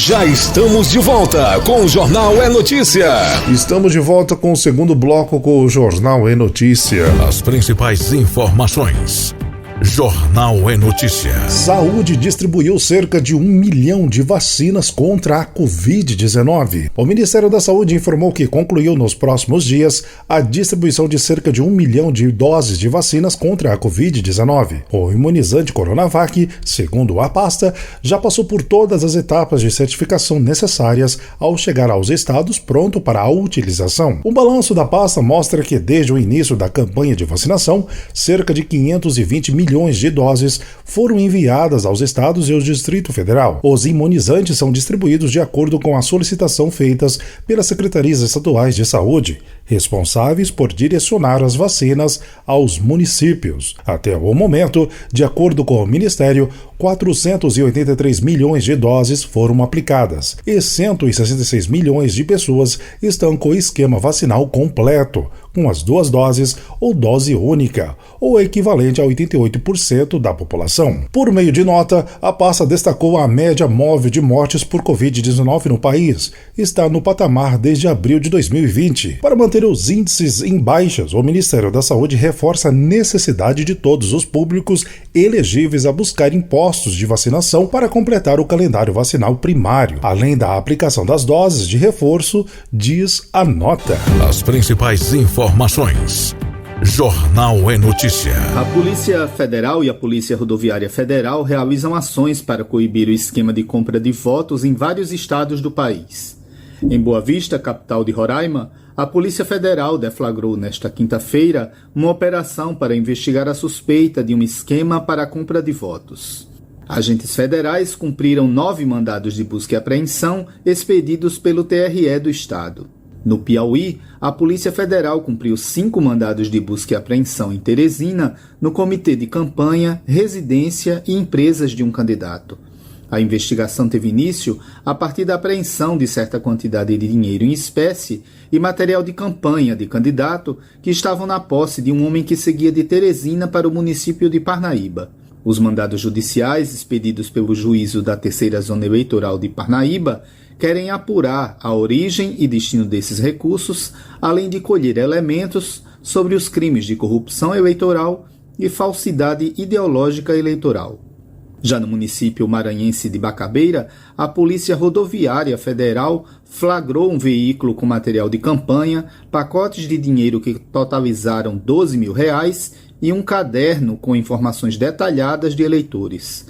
Já estamos de volta com o Jornal É Notícia. Estamos de volta com o segundo bloco com o Jornal É Notícia. As principais informações. Jornal É Notícia. Saúde distribuiu cerca de 1 milhão de vacinas contra a Covid-19. O Ministério da Saúde informou que concluiu nos próximos dias a distribuição de cerca de 1 milhão de doses de vacinas contra a Covid-19. O imunizante Coronavac, segundo a pasta, já passou por todas as etapas de certificação necessárias ao chegar aos estados pronto para a utilização. O balanço da pasta mostra que desde o início da campanha de vacinação, cerca de 520 milhões de doses foram enviadas aos estados e ao Distrito Federal. Os imunizantes são distribuídos de acordo com a solicitação feitas pelas secretarias estaduais de saúde, responsáveis por direcionar as vacinas aos municípios. Até o momento, de acordo com o Ministério, 483 milhões de doses foram aplicadas e 166 milhões de pessoas estão com o esquema vacinal completo, com as 2 doses ou dose única, ou equivalente a 88% da população. Por meio de nota, a pasta destacou a média móvel de mortes por Covid-19 no país. Está no patamar desde abril de 2020. Para manter os índices em baixas, o Ministério da Saúde reforça a necessidade de todos os públicos elegíveis a buscarem postos de vacinação para completar o calendário vacinal primário, além da aplicação das doses de reforço, diz a nota. As principais informações. Jornal É Notícia. A Polícia Federal e a Polícia Rodoviária Federal realizam ações para coibir o esquema de compra de votos em vários estados do país. Em Boa Vista, capital de Roraima, a Polícia Federal deflagrou nesta quinta-feira uma operação para investigar a suspeita de um esquema para a compra de votos. Agentes federais cumpriram 9 mandados de busca e apreensão expedidos pelo TRE do estado. No Piauí, a Polícia Federal cumpriu 5 mandados de busca e apreensão em Teresina, no comitê de campanha, residência e empresas de um candidato. A investigação teve início a partir da apreensão de certa quantidade de dinheiro em espécie e material de campanha de candidato que estavam na posse de um homem que seguia de Teresina para o município de Parnaíba. Os mandados judiciais expedidos pelo juízo da Terceira Zona Eleitoral de Parnaíba querem apurar a origem e destino desses recursos, além de colher elementos sobre os crimes de corrupção eleitoral e falsidade ideológica eleitoral. Já no município maranhense de Bacabeira, a Polícia Rodoviária Federal flagrou um veículo com material de campanha, pacotes de dinheiro que totalizaram R$12 mil e um caderno com informações detalhadas de eleitores.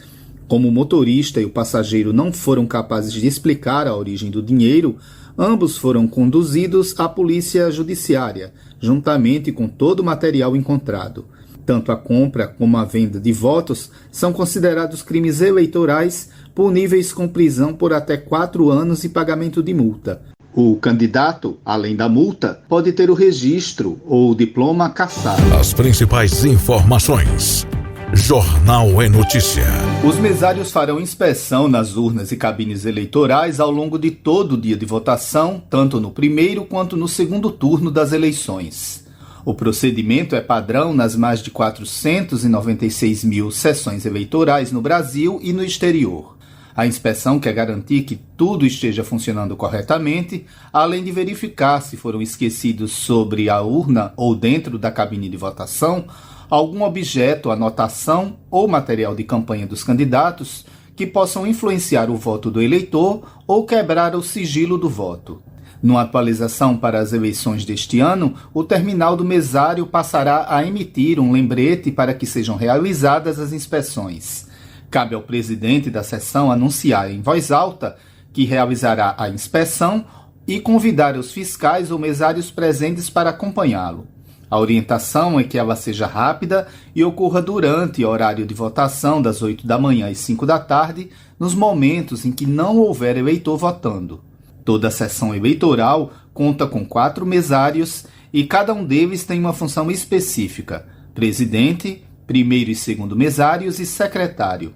Como o motorista e o passageiro não foram capazes de explicar a origem do dinheiro, ambos foram conduzidos à Polícia Judiciária, juntamente com todo o material encontrado. Tanto a compra como a venda de votos são considerados crimes eleitorais, puníveis com prisão por até 4 anos e pagamento de multa. O candidato, além da multa, pode ter o registro ou o diploma cassado. As principais informações. Jornal É Notícia. Os mesários farão inspeção nas urnas e cabines eleitorais ao longo de todo o dia de votação, tanto no primeiro quanto no segundo turno das eleições. O procedimento é padrão nas mais de 496 mil sessões eleitorais no Brasil e no exterior. A inspeção quer garantir que tudo esteja funcionando corretamente, além de verificar se foram esquecidos sobre a urna ou dentro da cabine de votação algum objeto, anotação ou material de campanha dos candidatos que possam influenciar o voto do eleitor ou quebrar o sigilo do voto. Numa atualização para as eleições deste ano, o terminal do mesário passará a emitir um lembrete para que sejam realizadas as inspeções. Cabe ao presidente da sessão anunciar em voz alta que realizará a inspeção e convidar os fiscais ou mesários presentes para acompanhá-lo. A orientação é que ela seja rápida e ocorra durante o horário de votação das 8 da manhã às 5 da tarde, nos momentos em que não houver eleitor votando. Toda a sessão eleitoral conta com 4 mesários e cada um deles tem uma função específica: presidente, primeiro e segundo mesários e secretário.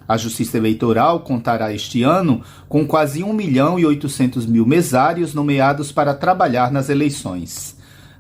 A Justiça Eleitoral contará este ano com quase 1.800.000 mesários nomeados para trabalhar nas eleições.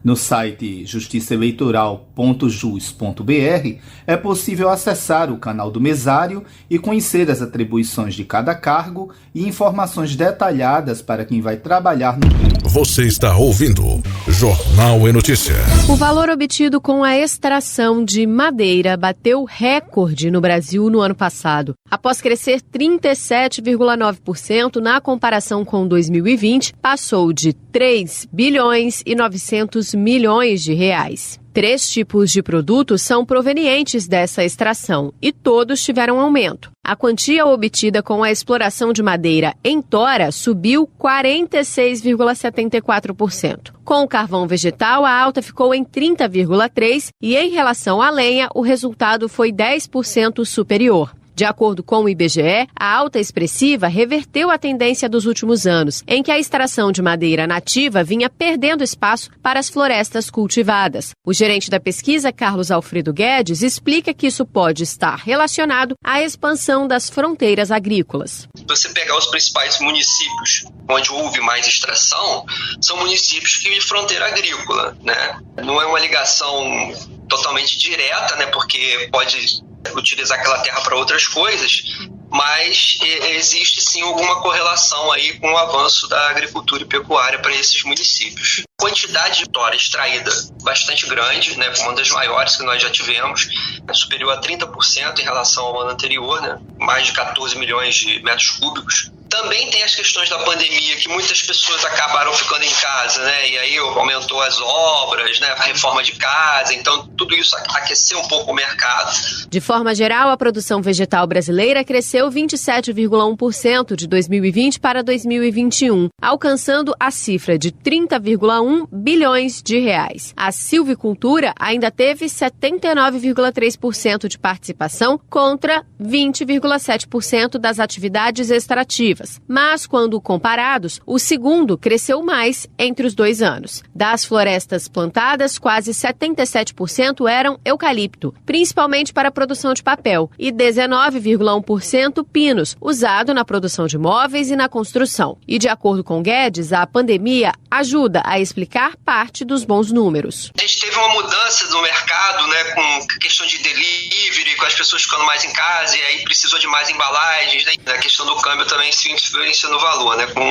No site justiçaeleitoral.jus.br é possível acessar o canal do mesário e conhecer as atribuições de cada cargo e informações detalhadas para quem vai trabalhar no clube. Você está ouvindo Jornal é Notícia. O valor obtido com a extração de madeira bateu recorde no Brasil no ano passado. Após crescer 37,9% na comparação com 2020, passou de 3 bilhões e 900 milhões de reais. 3 tipos de produtos são provenientes dessa extração e todos tiveram aumento. A quantia obtida com a exploração de madeira em tora subiu 46,74%. Com o carvão vegetal, a alta ficou em 30,3% e em relação à lenha, o resultado foi 10% superior. De acordo com o IBGE, a alta expressiva reverteu a tendência dos últimos anos, em que a extração de madeira nativa vinha perdendo espaço para as florestas cultivadas. O gerente da pesquisa, Carlos Alfredo Guedes, explica que isso pode estar relacionado à expansão das fronteiras agrícolas. Se você pegar os principais municípios onde houve mais extração, são municípios de fronteira agrícola, né? Não é uma ligação totalmente direta, né? Porque pode utilizar aquela terra para outras coisas, mas existe sim alguma correlação aí com o avanço da agricultura e pecuária para esses municípios. A quantidade de tora extraída bastante grande, né, uma das maiores que nós já tivemos, superior a 30% em relação ao ano anterior, né, mais de 14 milhões de metros cúbicos. Também tem as questões da pandemia, que muitas pessoas acabaram ficando em casa, né? E aí aumentou as obras, né? A reforma de casa, então tudo isso aqueceu um pouco o mercado. De forma geral, a produção vegetal brasileira cresceu 27,1% de 2020 para 2021, alcançando a cifra de 30,1 bilhões de reais. A silvicultura ainda teve 79,3% de participação contra 20,7% das atividades extrativas. Mas, quando comparados, o segundo cresceu mais entre os 2 anos. Das florestas plantadas, quase 77% eram eucalipto, principalmente para a produção de papel, e 19,1% pinos, usado na produção de móveis e na construção. E, de acordo com Guedes, a pandemia ajuda a explicar parte dos bons números. A gente teve uma mudança no mercado, né, com questão de delivery, com as pessoas ficando mais em casa, e aí precisou de mais embalagens, né? A questão do câmbio também se influencia no valor, né? Com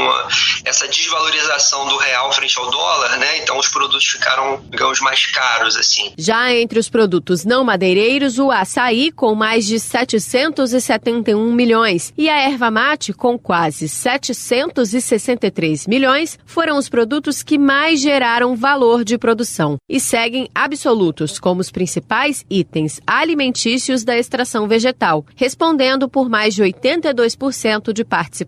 essa desvalorização do real frente ao dólar, né? Então os produtos ficaram, digamos, mais caros, assim. Já entre os produtos não madeireiros, o açaí com mais de 771 milhões e a erva mate com quase 763 milhões foram os produtos que mais geraram valor de produção e seguem absolutos como os principais itens alimentícios da extração vegetal, respondendo por mais de 82% de participação.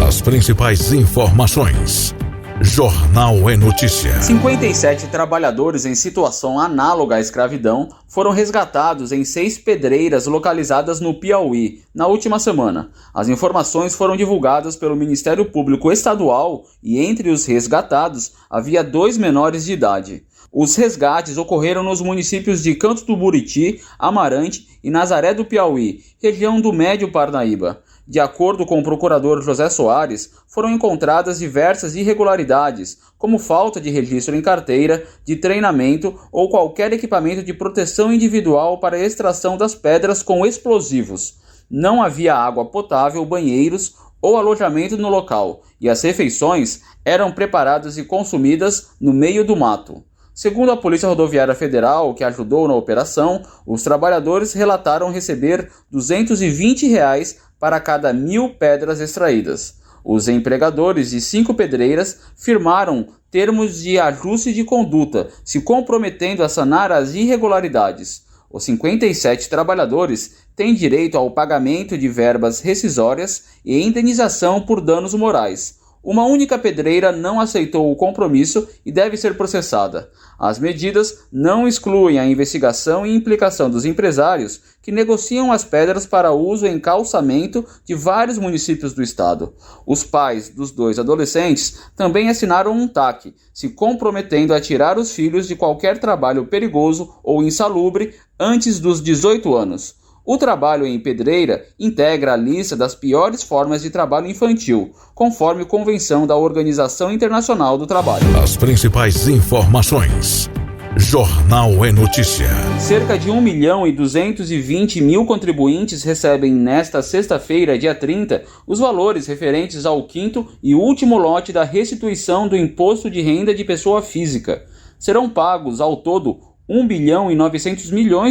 As principais informações. Jornal é Notícia. 57 trabalhadores em situação análoga à escravidão foram resgatados em 6 pedreiras localizadas no Piauí na última semana. As informações foram divulgadas pelo Ministério Público Estadual e entre os resgatados havia 2 menores de idade. Os resgates ocorreram nos municípios de Canto do Buriti, Amarante e Nazaré do Piauí, região do Médio Parnaíba. De acordo com o procurador José Soares, foram encontradas diversas irregularidades, como falta de registro em carteira, de treinamento ou qualquer equipamento de proteção individual para a extração das pedras com explosivos. Não havia água potável, banheiros ou alojamento no local, e as refeições eram preparadas e consumidas no meio do mato. Segundo a Polícia Rodoviária Federal, que ajudou na operação, os trabalhadores relataram receber R$ 220 para cada 1.000 pedras extraídas. Os empregadores de 5 pedreiras firmaram termos de ajuste de conduta, se comprometendo a sanar as irregularidades. Os 57 trabalhadores têm direito ao pagamento de verbas rescisórias e indenização por danos morais. Uma única pedreira não aceitou o compromisso e deve ser processada. As medidas não excluem a investigação e implicação dos empresários que negociam as pedras para uso em calçamento de vários municípios do estado. Os pais dos 2 adolescentes também assinaram um TAC, se comprometendo a tirar os filhos de qualquer trabalho perigoso ou insalubre antes dos 18 anos. O trabalho em pedreira integra a lista das piores formas de trabalho infantil, conforme convenção da Organização Internacional do Trabalho. As principais informações. Jornal é Notícia. Cerca de 1.220.000 contribuintes recebem nesta sexta-feira, dia 30, os valores referentes ao quinto e último lote da restituição do Imposto de Renda de Pessoa Física. Serão pagos ao todo R$1,9 bilhão.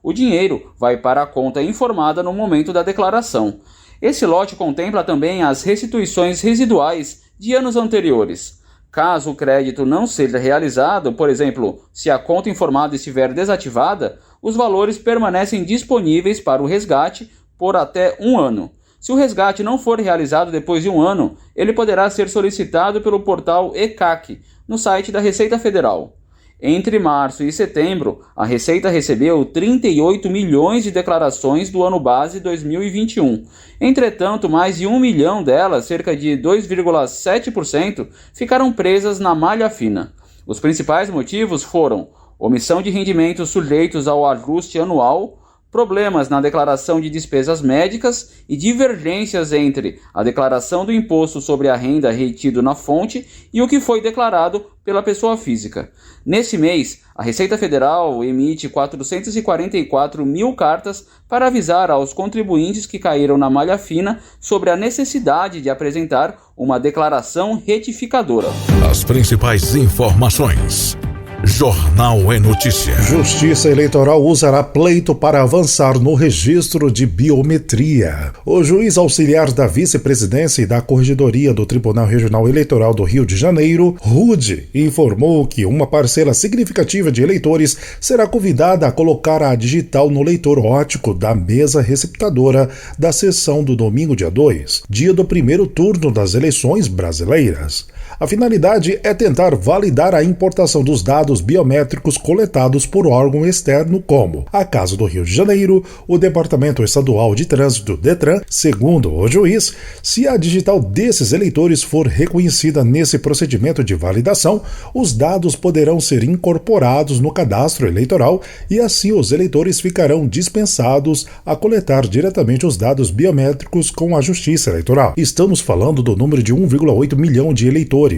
O dinheiro vai para a conta informada no momento da declaração. Esse lote contempla também as restituições residuais de anos anteriores. Caso o crédito não seja realizado, por exemplo, se a conta informada estiver desativada, os valores permanecem disponíveis para o resgate por até 1 ano. Se o resgate não for realizado depois de 1 ano, ele poderá ser solicitado pelo portal ECAC, no site da Receita Federal. Entre março e setembro, a Receita recebeu 38 milhões de declarações do ano base 2021. Entretanto, mais de 1 milhão delas, cerca de 2,7%, ficaram presas na malha fina. Os principais motivos foram omissão de rendimentos sujeitos ao ajuste anual, problemas na declaração de despesas médicas e divergências entre a declaração do imposto sobre a renda retido na fonte e o que foi declarado pela pessoa física. Nesse mês, a Receita Federal emite 444 mil cartas para avisar aos contribuintes que caíram na malha fina sobre a necessidade de apresentar uma declaração retificadora. As principais informações. Jornal é Notícia. Justiça Eleitoral usará pleito para avançar no registro de biometria. O juiz auxiliar da vice-presidência e da Corregedoria do Tribunal Regional Eleitoral do Rio de Janeiro, Rude, informou que uma parcela significativa de eleitores será convidada a colocar a digital no leitor óptico da mesa receptadora da sessão do domingo, dia 2, dia do primeiro turno das eleições brasileiras. A finalidade é tentar validar a importação dos dados biométricos coletados por órgão externo como a Casa do Rio de Janeiro, o Departamento Estadual de Trânsito DETRAN. Segundo o juiz, se a digital desses eleitores for reconhecida nesse procedimento de validação, os dados poderão ser incorporados no cadastro eleitoral e assim os eleitores ficarão dispensados a coletar diretamente os dados biométricos com a Justiça Eleitoral. Estamos falando do número de 1,8 milhão de eleitores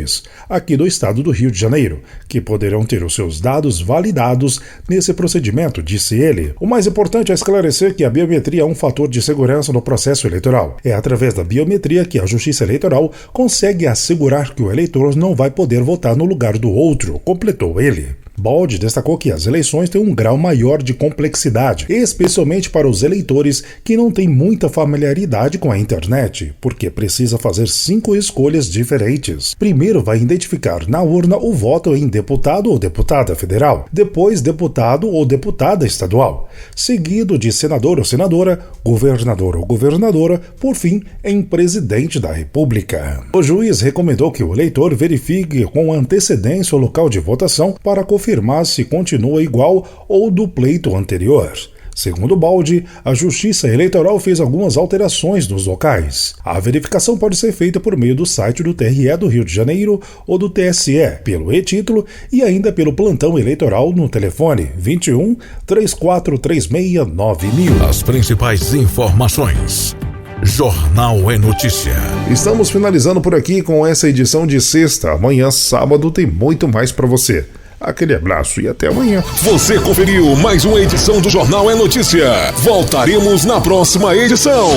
aqui do estado do Rio de Janeiro, que poderão ter os seus dados validados nesse procedimento, disse ele. O mais importante é esclarecer que a biometria é um fator de segurança no processo eleitoral. É através da biometria que a Justiça Eleitoral consegue assegurar que o eleitor não vai poder votar no lugar do outro, completou ele. Baldi destacou que as eleições têm um grau maior de complexidade, especialmente para os eleitores que não têm muita familiaridade com a internet, porque precisa fazer 5 escolhas diferentes. Primeiro vai identificar na urna o voto em deputado ou deputada federal, depois deputado ou deputada estadual, seguido de senador ou senadora, governador ou governadora, por fim, em presidente da República. O juiz recomendou que o eleitor verifique com antecedência o local de votação para confirmar se continua igual ou do pleito anterior. Segundo Baldi, a Justiça Eleitoral fez algumas alterações nos locais. A verificação pode ser feita por meio do site do TRE do Rio de Janeiro ou do TSE, pelo e-título e ainda pelo plantão eleitoral no telefone 21 3436 9000. As principais informações. Jornal é Notícia. Estamos finalizando por aqui com essa edição de sexta. Amanhã, sábado, tem muito mais para você. Aquele abraço e até amanhã. Você conferiu mais uma edição do Jornal é Notícia. Voltaremos na próxima edição.